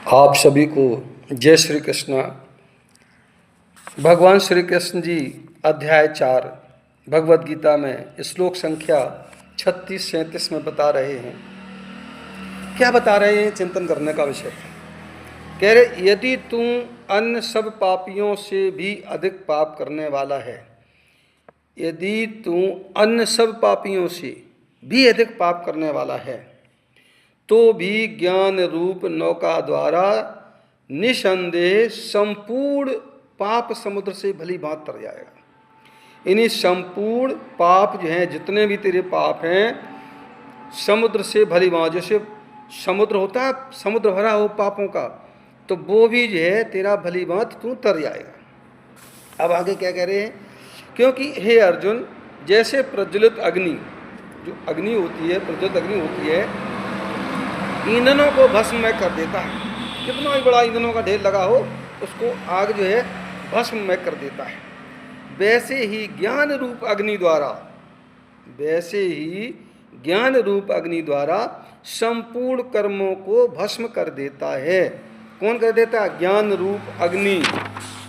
आप सभी को जय श्री कृष्ण। भगवान श्री कृष्ण जी अध्याय 4 भगवद गीता में श्लोक संख्या 36-37 में बता रहे हैं। क्या बता रहे हैं? चिंतन करने का विषय। कह रहे यदि तू अन्य सब पापियों से भी अधिक पाप करने वाला है, यदि तू अन्य सब पापियों से भी अधिक पाप करने वाला है तो भी ज्ञान रूप नौका द्वारा निसंदेह संपूर्ण पाप समुद्र से भली भांति तर जाएगा। इन्हीं संपूर्ण पाप जो हैं, जितने भी तेरे पाप हैं, समुद्र से भली भांति, जैसे समुद्र होता है, समुद्र भरा हो पापों का, तो वो भी जो है तेरा भली भांति तू तर जाएगा। अब आगे क्या कह रहे हैं? क्योंकि हे अर्जुन, जैसे प्रज्वलित अग्नि, जो अग्नि होती है, प्रज्वलित अग्नि होती है, ईंधनों को भस्म में कर देता है। कितना भी बड़ा ईंधनों का ढेर लगा हो, उसको आग जो है भस्म में कर देता है। वैसे ही ज्ञान रूप अग्नि द्वारा, वैसे ही ज्ञान रूप अग्नि द्वारा संपूर्ण कर्मों को भस्म कर देता है। कौन कर देता है? ज्ञान रूप अग्नि।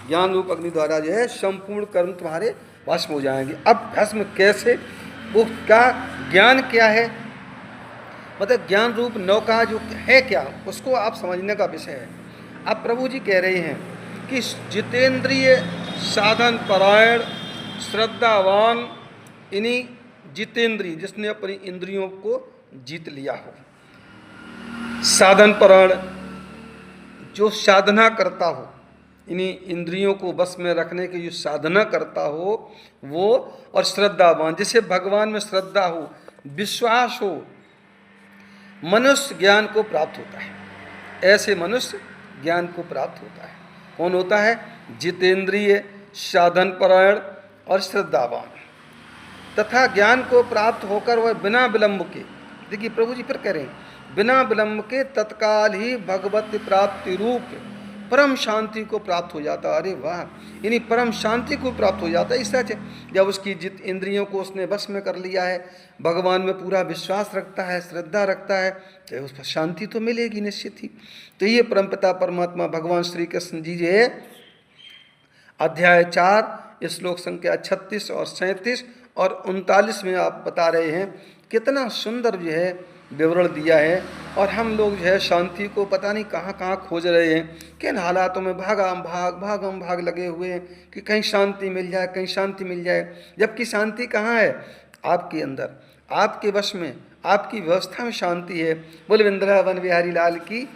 ज्ञान रूप अग्नि द्वारा जो है संपूर्ण कर्म तुम्हारे भस्म हो जाएंगे। अब भस्म कैसे? वो क्या ज्ञान क्या है, मतलब ज्ञान रूप नौका जो है क्या, उसको आप समझने का विषय है। अब प्रभु जी कह रहे हैं कि जितेंद्रिय साधन परायण श्रद्धावान, इन्हीं जितेंद्रिय, जिसने अपनी इंद्रियों को जीत लिया हो, साधन परायण, जो साधना करता हो, इन्हीं इंद्रियों को बस में रखने की जो साधना करता हो वो, और श्रद्धावान, जिसे भगवान में श्रद्धा हो, विश्वास हो, मनुष्य ज्ञान को प्राप्त होता है। ऐसे मनुष्य ज्ञान को प्राप्त होता है। कौन होता है? जितेंद्रिय, साधन परायण और श्रद्धावान। तथा ज्ञान को प्राप्त होकर वह बिना विलंब के, देखिए प्रभु जी फिर कह रहे हैं, बिना विलंब के तत्काल ही भगवत प्राप्ति रूप परम शांति को प्राप्त हो जाता है। अरे वाह! यानी परम शांति को प्राप्त हो जाता है। इस तरह जब उसकी जित इंद्रियों को उसने बस में कर लिया है, भगवान में पूरा विश्वास रखता है, श्रद्धा रखता है, तो उस पर शांति तो मिलेगी निश्चित ही। तो ये परमपिता परमात्मा भगवान श्री कृष्ण जी जो है अध्याय 4 श्लोक संख्या 36 और 37 और 39 में आप बता रहे हैं। कितना सुंदर जो है विवरण दिया है। और हम लोग जो है शांति को पता नहीं कहाँ कहाँ खोज रहे हैं, किन हालातों में भागम भाग लगे हुए हैं कि कहीं शांति मिल जाए, कहीं शांति मिल जाए। जबकि शांति कहाँ है? आपके अंदर, आपके वश में, आपकी व्यवस्था में शांति है। बोले वृंदावन बिहारी लाल की